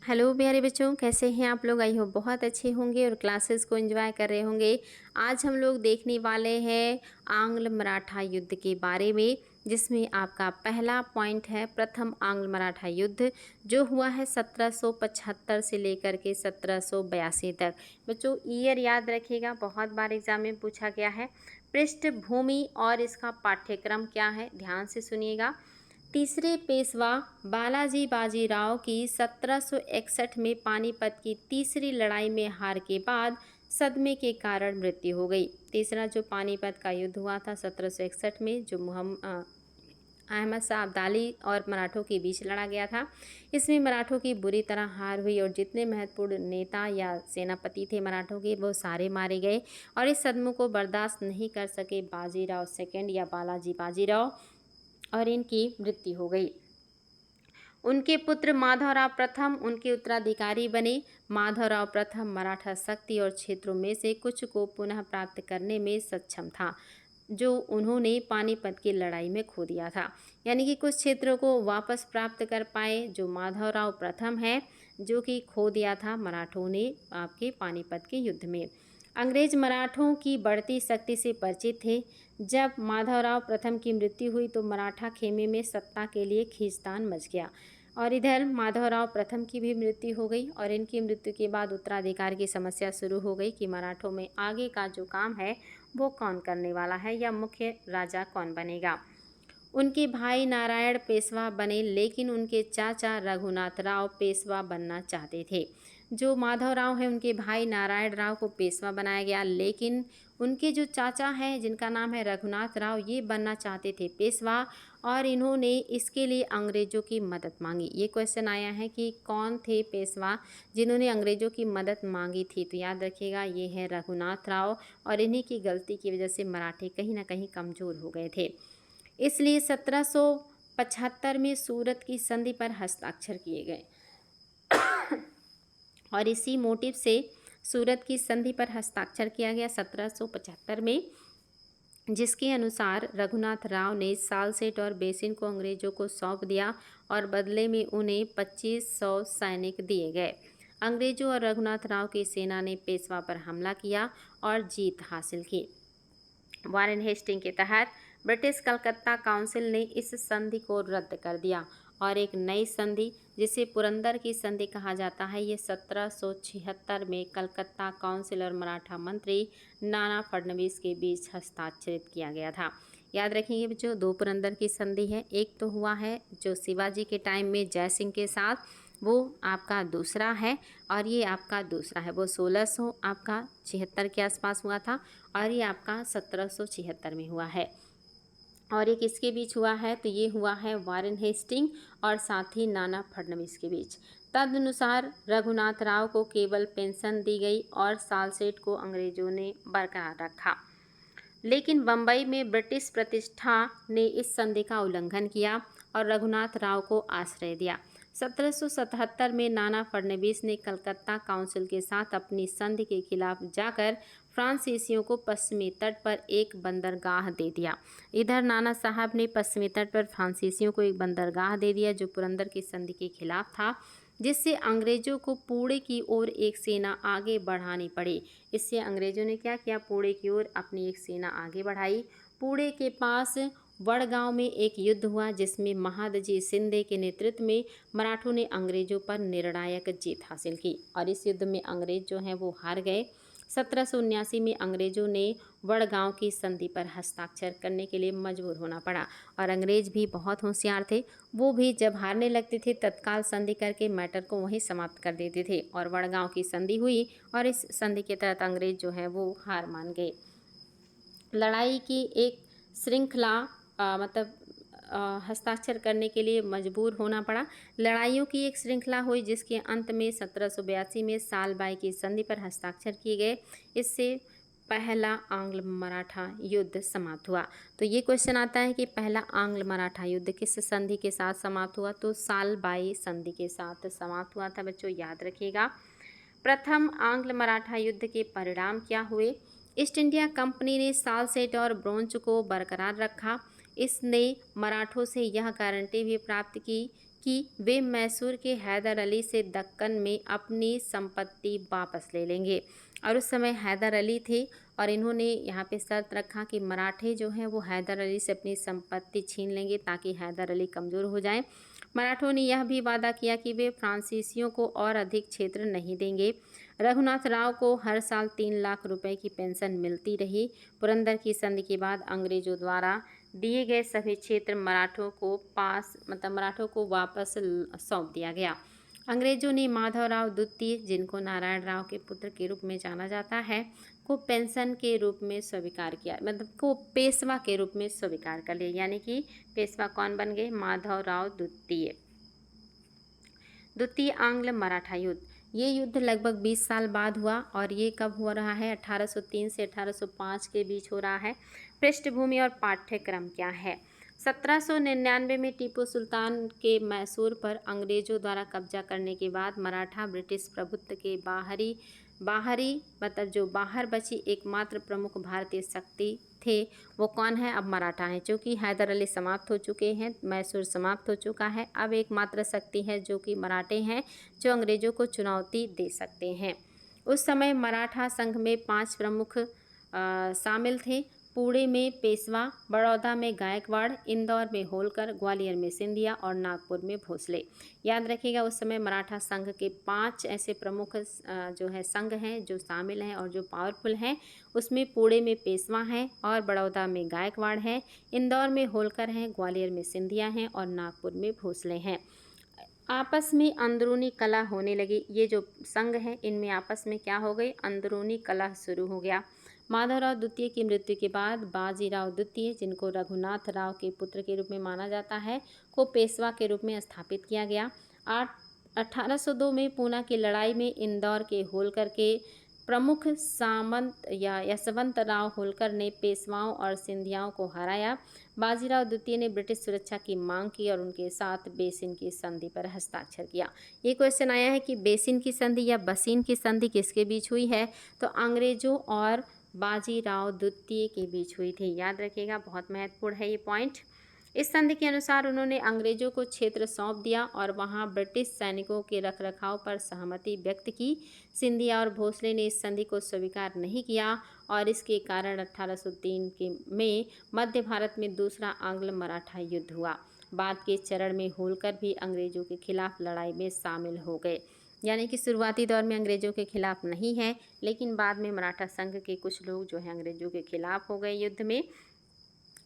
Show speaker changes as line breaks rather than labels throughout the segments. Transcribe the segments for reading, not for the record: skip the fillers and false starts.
Hello प्यारे बच्चों, कैसे हैं आप लोग। आई होप बहुत अच्छे होंगे और क्लासेस को एंजॉय कर रहे होंगे। आज हम लोग देखने वाले हैं आंग्ल मराठा युद्ध के बारे में, जिसमें आपका पहला पॉइंट है प्रथम आंग्ल मराठा युद्ध, जो हुआ है 1775 से लेकर के 1782 तक। बच्चों ईयर याद रखिएगा, बहुत बार एग्जाम में पूछा गया है। पृष्ठभूमि और इसका पाठ्यक्रम क्या है, ध्यान से सुनिएगा। तीसरे पेशवा बालाजी बाजीराव की 1761 में पानीपत की तीसरी लड़ाई में हार के बाद सदमे के कारण मृत्यु हो गई। तीसरा जो पानीपत का युद्ध हुआ था 1761 में, जो अहमद शाह अब्दाली और मराठों के बीच लड़ा गया था। इसमें मराठों की बुरी तरह हार हुई और जितने महत्वपूर्ण नेता या सेनापति थे मराठों के, वो सारे मारे गए और इस सदमे को बर्दाश्त नहीं कर सके बाजीराव सेकंड या बालाजी बाजीराव, और इनकी मृत्यु हो गई। उनके पुत्र माधवराव प्रथम उनके उत्तराधिकारी बने। माधवराव प्रथम मराठा शक्ति और क्षेत्रों में से कुछ को पुनः प्राप्त करने में सक्षम था, जो उन्होंने पानीपत की लड़ाई में खो दिया था। यानी कि कुछ क्षेत्रों को वापस प्राप्त कर पाए, जो माधवराव प्रथम है, जो कि खो दिया था मराठों ने आपके पानीपत के युद्ध में। अंग्रेज मराठों की बढ़ती शक्ति से परिचित थे। जब माधवराव प्रथम की मृत्यु हुई तो मराठा खेमे में सत्ता के लिए खींचतान मच गया और इधर माधवराव प्रथम की भी मृत्यु हो गई और इनकी मृत्यु के बाद उत्तराधिकार की समस्या शुरू हो गई कि मराठों में आगे का जो काम है वो कौन करने वाला है या मुख्य राजा कौन बनेगा। उनके भाई नारायण पेशवा बने, लेकिन उनके चाचा रघुनाथ राव पेशवा बनना चाहते थे। जो माधवराव हैं उनके भाई नारायण राव को पेशवा बनाया गया, लेकिन उनके जो चाचा हैं जिनका नाम है रघुनाथ राव, ये बनना चाहते थे पेशवा और इन्होंने इसके लिए अंग्रेज़ों की मदद मांगी। ये क्वेश्चन आया है कि कौन थे पेशवा जिन्होंने अंग्रेज़ों की मदद मांगी थी, तो याद रखिएगा ये है रघुनाथ राव और इन्हीं की गलती की वजह से मराठे कहीं ना कहीं कमज़ोर हो गए थे। इसलिए 1775 में सूरत की संधि पर हस्ताक्षर किए गए और इसी मोटिव से सूरत की संधि पर हस्ताक्षर किया गया 1775 में, जिसके अनुसार रघुनाथ राव ने सालसेट और बेसिन को अंग्रेजों को सौंप दिया और बदले में उन्हें 2500 सैनिक दिए गए। अंग्रेजों और रघुनाथ राव की सेना ने पेशवा पर हमला किया और जीत हासिल की। वारेन हेस्टिंग के तहत ब्रिटिश कलकत्ता काउंसिल ने इस संधि को रद्द कर दिया और एक नई संधि, जिसे पुरंदर की संधि कहा जाता है, ये 1776 में कलकत्ता काउंसिल और मराठा मंत्री नाना फडणवीस के बीच हस्ताक्षरित किया गया था। याद रखेंगे बच्चों, दो पुरंदर की संधि है। एक तो हुआ है जो शिवाजी के टाइम में जयसिंह के साथ, वो आपका दूसरा है और ये आपका दूसरा है, वो 1600 आपका 76 के आसपास हुआ था और ये आपका 1776 में हुआ है। और एक इसके बीच हुआ है तो ये हुआ है वारेन हेस्टिंग और साथ ही नाना फडणवीस के बीच। तदनुसार रघुनाथ राव को केवल पेंशन दी गई और सालसेट को अंग्रेजों ने बरकरार रखा, लेकिन बम्बई में ब्रिटिश प्रतिष्ठा ने इस संधि का उल्लंघन किया और रघुनाथ राव को आश्रय दिया। 1777 में नाना फडणवीस ने कलकत्ता काउंसिल के साथ अपनी संधि के खिलाफ जाकर फ्रांसीसियों को पश्चिमी तट पर एक बंदरगाह दे दिया। इधर नाना साहब ने पश्चिमी तट पर फ्रांसीसियों को एक बंदरगाह दे दिया जो पुरंदर की संधि के खिलाफ था, जिससे अंग्रेजों को पुणे की ओर एक सेना आगे बढ़ानी पड़ी। इससे अंग्रेजों ने क्या किया, पुणे की ओर अपनी एक सेना आगे बढ़ाई। पुणे के पास वडगांव में एक युद्ध हुआ जिसमें महादजी शिंदे के नेतृत्व में मराठों ने अंग्रेजों पर निर्णायक जीत हासिल की और इस युद्ध में अंग्रेज जो हैं वो हार गए। 1779 में अंग्रेजों ने वडगांव की संधि पर हस्ताक्षर करने के लिए मजबूर होना पड़ा और अंग्रेज भी बहुत होशियार थे। वो भी जब हारने लगते थे तत्काल संधि करके मैटर को वहीं समाप्त कर देते थे और वडगांव की संधि हुई और इस संधि के तहत अंग्रेज जो है वो हार मान गए। लड़ाई की एक श्रृंखला हस्ताक्षर करने के लिए मजबूर होना पड़ा। लड़ाइयों की एक श्रृंखला हुई जिसके अंत में 1782 में सालबाई की संधि पर हस्ताक्षर किए गए। इससे पहला आंग्ल मराठा युद्ध समाप्त हुआ। तो ये क्वेश्चन आता है कि पहला आंग्ल मराठा युद्ध किस संधि के साथ समाप्त हुआ, तो सालबाई संधि के साथ समाप्त हुआ था। बच्चों याद रखिएगा। प्रथम आंग्ल मराठा युद्ध के परिणाम क्या हुए। ईस्ट इंडिया कंपनी ने सालसेट और ब्रोंच को बरकरार रखा। इसने मराठों से यह गारंटी भी प्राप्त की कि वे मैसूर के हैदर अली से दक्कन में अपनी संपत्ति वापस ले लेंगे। और उस समय हैदर अली थे और इन्होंने यहाँ पे शर्त रखा कि मराठे जो हैं वो हैदर अली से अपनी संपत्ति छीन लेंगे ताकि हैदर अली कमज़ोर हो जाएं। मराठों ने यह भी वादा किया कि वे फ्रांसीसियों को और अधिक क्षेत्र नहीं देंगे। रघुनाथ राव को हर साल 3 लाख रुपए की पेंशन मिलती रही। पुरंदर की संधि के बाद अंग्रेजों द्वारा दिए गए सभी क्षेत्र मराठों को वापस सौंप दिया गया। अंग्रेजों ने माधवराव द्वितीय, जिनको नारायण राव के पुत्र के रूप में जाना जाता है, को पेंशन के रूप में स्वीकार किया, को पेशवा के रूप में स्वीकार कर लिया। यानी कि पेशवा कौन बन गए? माधवराव द्वितीय। द्वितीय आंग्ल मराठा युद्ध। ये युद्ध लगभग 20 साल बाद हुआ और ये कब हो रहा है? 1803 से 1805 के बीच हो रहा है। पृष्ठभूमि और पाठ्यक्रम क्या है? 1799 में टीपू सुल्तान के मैसूर पर अंग्रेजों द्वारा कब्जा करने के बाद मराठा ब्रिटिश प्रभुत्व के जो बाहर बची एकमात्र प्रमुख भारतीय शक्ति थे, वो कौन है? अब मराठा हैं। क्योंकि हैदर अली समाप्त हो चुके हैं, मैसूर समाप्त हो चुका है, अब एकमात्र शक्ति है जो कि मराठे हैं, जो अंग्रेजों को चुनौती दे सकते हैं। उस समय मराठा संघ में 5 प्रमुख शामिल थे। पुणे में पेशवा, बड़ौदा में गायकवाड़, इंदौर में होलकर, ग्वालियर में सिंधिया और नागपुर में भोसले। याद रखिएगा, उस समय मराठा संघ के 5 ऐसे प्रमुख जो है संघ हैं जो शामिल हैं और जो पावरफुल हैं। उसमें पुणे में पेशवा हैं और बड़ौदा में गायकवाड़ हैं, इंदौर में होलकर हैं, ग्वालियर में सिंधिया हैं और नागपुर में भोसले हैं। आपस में अंदरूनी कलह होने लगी। ये जो संघ हैं इनमें आपस में क्या हो गई? अंदरूनी कलह शुरू हो गया। माधवराव द्वितीय की मृत्यु के बाद बाजीराव द्वितीय, जिनको रघुनाथ राव के पुत्र के रूप में माना जाता है, को पेशवा के रूप में स्थापित किया गया। 1802 में पूना की लड़ाई में इंदौर के होलकर के प्रमुख सामंत या यशवंत राव होलकर ने पेशवाओं और सिंधियाओं को हराया। बाजीराव द्वितीय ने ब्रिटिश सुरक्षा की मांग की और उनके साथ बेसिन की संधि पर हस्ताक्षर किया। ये क्वेश्चन आया है कि बेसिन की संधि या बसीन की संधि किसके बीच हुई है? तो अंग्रेजों और बाजीराव द्वितीय के बीच हुई थी। याद रखिएगा, बहुत महत्वपूर्ण है ये पॉइंट। इस संधि के अनुसार उन्होंने अंग्रेजों को क्षेत्र सौंप दिया और वहां ब्रिटिश सैनिकों के रखरखाव पर सहमति व्यक्त की। सिंधिया और भोसले ने इस संधि को स्वीकार नहीं किया और इसके कारण 1803 में मध्य भारत में दूसरा आंग्ल मराठा युद्ध हुआ। बाद के चरण में होलकर भी अंग्रेजों के खिलाफ लड़ाई में शामिल हो गए। यानी कि शुरुआती दौर में अंग्रेजों के खिलाफ नहीं है, लेकिन बाद में मराठा संघ के कुछ लोग जो है अंग्रेजों के खिलाफ हो गए युद्ध में।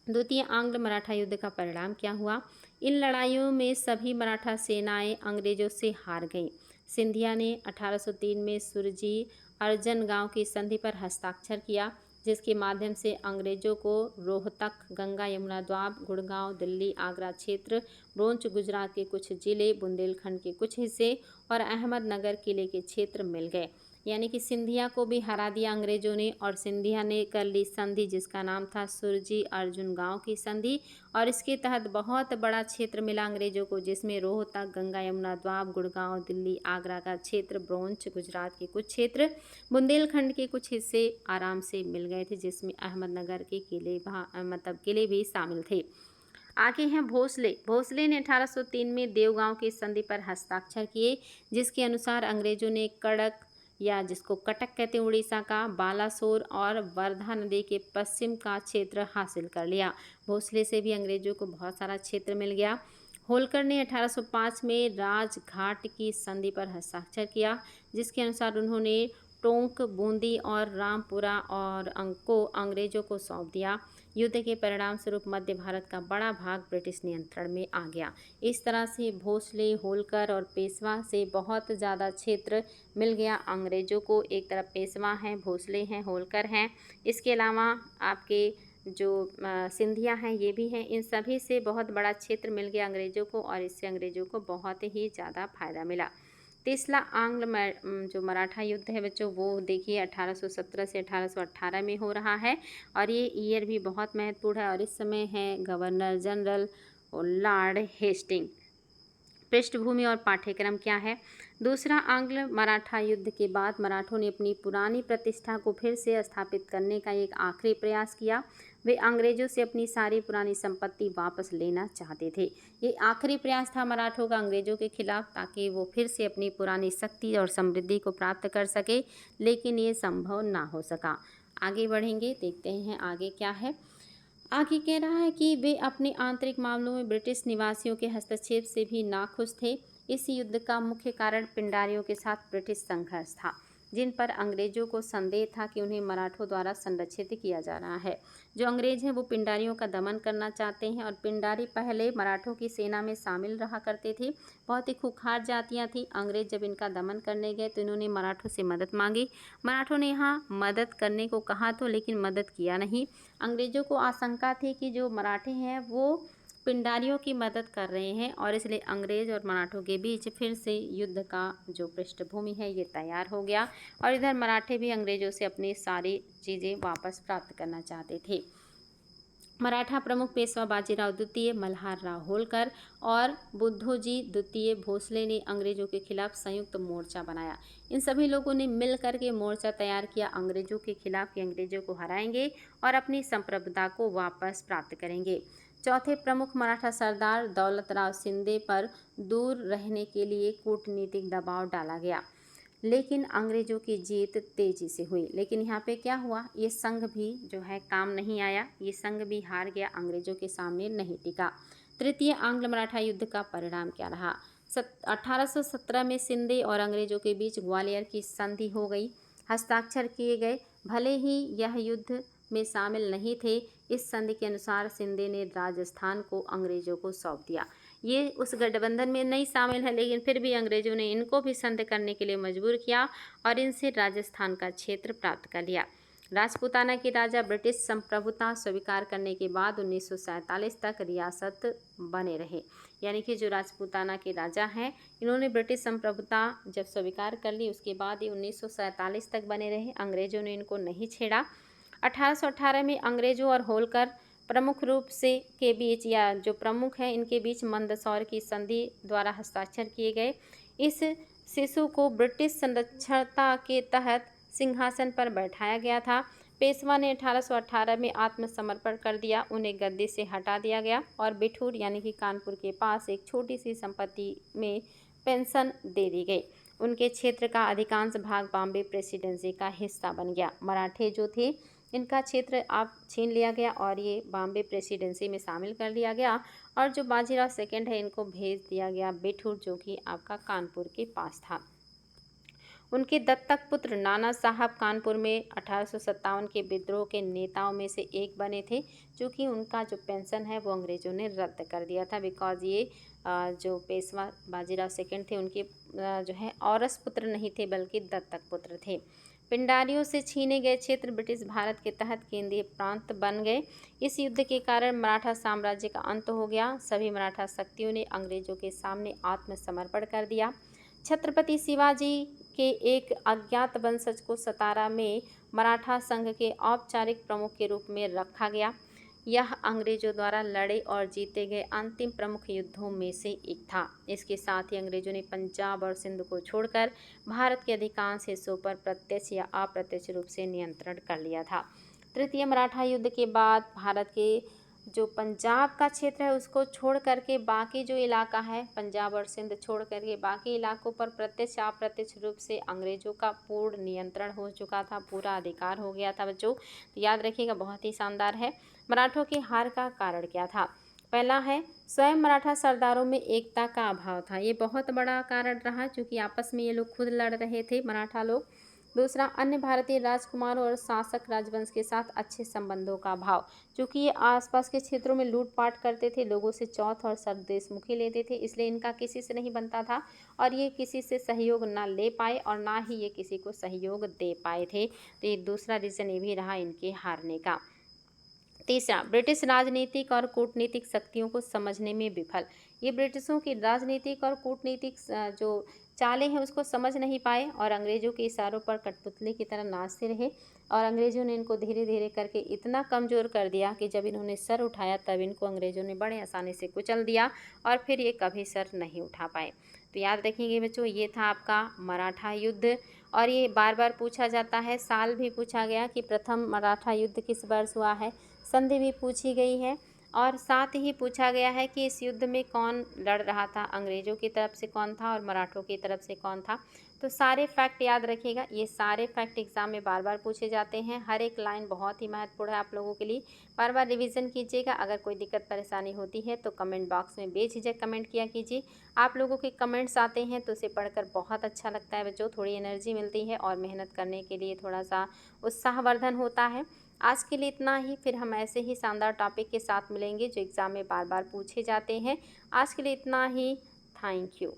द्वितीय आंग्ल मराठा युद्ध का परिणाम क्या हुआ? इन लड़ाइयों में सभी मराठा सेनाएं अंग्रेजों से हार गईं। सिंधिया ने 1803 में सुरजी अर्जन गांव की संधि पर हस्ताक्षर किया, जिसके माध्यम से अंग्रेजों को रोहतक, गंगा यमुना द्वाब, गुड़गांव, दिल्ली, आगरा क्षेत्र, ब्रोंच, गुजरात के कुछ जिले, बुंदेलखंड के कुछ हिस्से और अहमदनगर किले के क्षेत्र मिल गए। यानी कि सिंधिया को भी हरा दिया अंग्रेजों ने और सिंधिया ने कर ली संधि जिसका नाम था सुरजी अर्जुन गांव की संधि। और इसके तहत बहुत बड़ा क्षेत्र मिला अंग्रेजों को, जिसमें रोहतक, गंगा यमुना द्वाब, गुड़गांव, दिल्ली, आगरा का क्षेत्र, ब्रोंच, गुजरात के कुछ क्षेत्र, बुंदेलखंड के कुछ हिस्से आराम से मिल गए थे, जिसमें अहमदनगर के किले भी शामिल थे। आगे हैं भोसले। भोसले ने 1803 में देवगांव की संधि पर हस्ताक्षर किए, जिसके अनुसार अंग्रेजों ने कड़क या जिसको कटक कहते हैं उड़ीसा का, बालासोर और वर्धा नदी के पश्चिम का क्षेत्र हासिल कर लिया। भोसले से भी अंग्रेजों को बहुत सारा क्षेत्र मिल गया। होलकर ने 1805 में राजघाट की संधि पर हस्ताक्षर किया, जिसके अनुसार उन्होंने टोंक, बूंदी और रामपुरा और को अंग्रेजों को सौंप दिया। युद्ध के परिणाम स्वरूप मध्य भारत का बड़ा भाग ब्रिटिश नियंत्रण में आ गया। इस तरह से भोसले, होलकर और पेशवा से बहुत ज़्यादा क्षेत्र मिल गया अंग्रेजों को। एक तरफ पेशवा हैं, भोसले हैं, होलकर हैं, इसके अलावा आपके जो सिंधिया हैं ये भी हैं। इन सभी से बहुत बड़ा क्षेत्र मिल गया अंग्रेजों को और इससे अंग्रेजों को बहुत ही ज़्यादा फायदा मिला। तीसरा आंग्ल जो मराठा युद्ध है बच्चों, वो देखिए 1817 से 1818 में हो रहा है और ये ईयर भी बहुत महत्वपूर्ण है और इस समय है गवर्नर जनरल लॉर्ड हेस्टिंग। पृष्ठभूमि और पाठ्यक्रम क्या है। दूसरा, आंग्ल मराठा युद्ध के बाद मराठों ने अपनी पुरानी प्रतिष्ठा को फिर से स्थापित करने का एक आखिरी प्रयास किया। वे अंग्रेजों से अपनी सारी पुरानी संपत्ति वापस लेना चाहते थे। ये आखिरी प्रयास था मराठों का अंग्रेजों के खिलाफ, ताकि वो फिर से अपनी पुरानी शक्ति और समृद्धि को प्राप्त कर सके, लेकिन ये संभव ना हो सका। आगे बढ़ेंगे, देखते हैं आगे क्या है। आगे कह रहा है कि वे अपने आंतरिक मामलों में ब्रिटिश निवासियों के हस्तक्षेप से भी नाखुश थे। इस युद्ध का मुख्य कारण पिंडारियों के साथ ब्रिटिश संघर्ष था, जिन पर अंग्रेजों को संदेह था कि उन्हें मराठों द्वारा संरक्षित किया जा रहा है। जो अंग्रेज हैं वो पिंडारियों का दमन करना चाहते हैं, और पिंडारी पहले मराठों की सेना में शामिल रहा करते थे। बहुत ही खूंखार जातियाँ थीं। अंग्रेज जब इनका दमन करने गए तो इन्होंने मराठों से मदद मांगी। मराठों ने यहाँ मदद करने को कहा तो, लेकिन मदद किया नहीं। अंग्रेजों को आशंका थी कि जो मराठे हैं वो पिंडारियों की मदद कर रहे हैं, और इसलिए अंग्रेज और मराठों के बीच फिर से युद्ध का जो पृष्ठभूमि है ये तैयार हो गया। और इधर मराठे भी अंग्रेजों से अपनी सारी चीज़ें वापस प्राप्त करना चाहते थे। मराठा प्रमुख पेशवा बाजीराव द्वितीय, मल्हार राव होलकर और बुद्धोजी द्वितीय भोसले ने अंग्रेजों के खिलाफ संयुक्त मोर्चा बनाया। इन सभी लोगों ने मिल करके मोर्चा तैयार किया अंग्रेजों के खिलाफ कि अंग्रेजों को हराएंगे और अपनी संप्रभुता को वापस प्राप्त करेंगे। चौथे प्रमुख मराठा सरदार दौलत राव शिंदे पर दूर रहने के लिए कूटनीतिक दबाव डाला गया, लेकिन अंग्रेजों की जीत तेजी से हुई। लेकिन यहाँ पे क्या हुआ, ये संघ भी जो है काम नहीं आया, ये संघ भी हार गया, अंग्रेजों के सामने नहीं टिका। तृतीय आंग्ल मराठा युद्ध का परिणाम क्या रहा। 1817 में शिंदे और अंग्रेजों के बीच ग्वालियर की संधि हो गई, हस्ताक्षर किए गए। भले ही यह युद्ध में शामिल नहीं थे, इस संधि के अनुसार शिंदे ने राजस्थान को अंग्रेजों को सौंप दिया। ये उस गठबंधन में नहीं शामिल है, लेकिन फिर भी अंग्रेजों ने इनको भी संधि करने के लिए मजबूर किया और इनसे राजस्थान का क्षेत्र प्राप्त कर लिया। राजपूताना के राजा ब्रिटिश संप्रभुता स्वीकार करने के बाद 1947 तक रियासत बने रहे। यानी कि जो राजपूताना के राजा हैं, इन्होंने ब्रिटिश संप्रभुता जब स्वीकार कर ली, उसके बाद ये 1947 तक बने रहे। अंग्रेजों ने इनको नहीं छेड़ा। 1818 में अंग्रेजों और होलकर प्रमुख रूप से के बीच, या जो प्रमुख हैं इनके बीच मंदसौर की संधि द्वारा हस्ताक्षर किए गए। इस शिशु को ब्रिटिश संरक्षणता के तहत सिंहासन पर बैठाया गया था। पेशवा ने 1818 में आत्मसमर्पण कर दिया, उन्हें गद्दी से हटा दिया गया और बिठूर यानी कि कानपुर के पास एक छोटी सी संपत्ति में पेंशन दे दी गई। उनके क्षेत्र का अधिकांश भाग बॉम्बे प्रेसिडेंसी का हिस्सा बन गया। मराठे जो थे, इनका क्षेत्र आप छीन लिया गया और ये बॉम्बे प्रेसिडेंसी में शामिल कर लिया गया। और जो बाजीराव सेकंड है, इनको भेज दिया गया बिठूर, जो कि आपका कानपुर के पास था। उनके दत्तक पुत्र नाना साहब कानपुर में 1857 के विद्रोह के नेताओं में से एक बने थे, क्योंकि उनका जो पेंशन है वो अंग्रेजों ने रद्द कर दिया था। बिकॉज ये जो पेशवा बाजीराव सेकंड थे, उनके जो है औरस पुत्र नहीं थे, बल्कि दत्तक पुत्र थे। पिंडारियों से छीने गए क्षेत्र ब्रिटिश भारत के तहत केंद्रीय प्रांत बन गए। इस युद्ध के कारण मराठा साम्राज्य का अंत हो गया। सभी मराठा शक्तियों ने अंग्रेजों के सामने आत्मसमर्पण कर दिया। छत्रपति शिवाजी के एक अज्ञात वंशज को सतारा में मराठा संघ के औपचारिक प्रमुख के रूप में रखा गया। यह अंग्रेजों द्वारा लड़े और जीते गए अंतिम प्रमुख युद्धों में से एक था। इसके साथ ही अंग्रेजों ने पंजाब और सिंध को छोड़कर भारत के अधिकांश हिस्सों पर प्रत्यक्ष या अप्रत्यक्ष रूप से नियंत्रण कर लिया था। तृतीय मराठा युद्ध के बाद भारत के जो पंजाब का क्षेत्र है उसको छोड़ करके बाकी जो इलाका है, पंजाब और सिंध छोड़ करके बाकी इलाकों पर प्रत्यक्ष या अप्रत्यक्ष रूप से अंग्रेजों का पूर्ण नियंत्रण हो चुका था, पूरा अधिकार हो गया था। बच्चों तो याद रखिएगा, बहुत ही शानदार है। मराठों की हार का कारण क्या था। पहला है, स्वयं मराठा सरदारों में एकता का अभाव था। ये बहुत बड़ा कारण रहा, क्योंकि आपस में ये लोग खुद लड़ रहे थे मराठा लोग। दूसरा, अन्य भारतीय राजकुमारों और शासक राजवंश के साथ अच्छे संबंधों का अभाव, क्योंकि ये आसपास के क्षेत्रों में लूटपाट करते थे, लोगों से चौथ और सरदेशमुखी लेते थे, इसलिए इनका किसी से नहीं बनता था और ये किसी से सहयोग ना ले पाए और ना ही ये किसी को सहयोग दे पाए थे। तो ये दूसरा रीज़न ये भी रहा इनके हारने का। तीसरा, ब्रिटिश राजनीतिक और कूटनीतिक शक्तियों को समझने में विफल। ये ब्रिटिशों की राजनीतिक और कूटनीतिक जो चालें हैं उसको समझ नहीं पाए और अंग्रेज़ों के इशारों पर कठपुतली की तरह नाचते रहे और अंग्रेज़ों ने इनको धीरे धीरे करके इतना कमज़ोर कर दिया कि जब इन्होंने सर उठाया तब इनको अंग्रेज़ों ने बड़े आसानी से कुचल दिया और फिर ये कभी सर नहीं उठा पाए। तो याद रखिएगा बच्चों, ये था आपका मराठा युद्ध। और ये बार बार पूछा जाता है, साल भी पूछा गया कि प्रथम मराठा युद्ध किस वर्ष हुआ है, संधि भी पूछी गई है और साथ ही पूछा गया है कि इस युद्ध में कौन लड़ रहा था, अंग्रेज़ों की तरफ से कौन था और मराठों की तरफ से कौन था। तो सारे फैक्ट याद रखिएगा, ये सारे फैक्ट एग्ज़ाम में बार बार पूछे जाते हैं। हर एक लाइन बहुत ही महत्वपूर्ण है आप लोगों के लिए। बार बार रिवीजन कीजिएगा। अगर कोई दिक्कत परेशानी होती है तो कमेंट बॉक्स में बेझिझक कमेंट किया कीजिए। आप लोगों के कमेंट्स आते हैं तो उसे पढ़कर बहुत अच्छा लगता है बच्चों, थोड़ी एनर्जी मिलती है और मेहनत करने के लिए थोड़ा सा उत्साहवर्धन होता है। आज के लिए इतना ही, फिर हम ऐसे ही शानदार टॉपिक के साथ मिलेंगे जो एग्ज़ाम में बार बार पूछे जाते हैं। आज के लिए इतना ही। Thank you.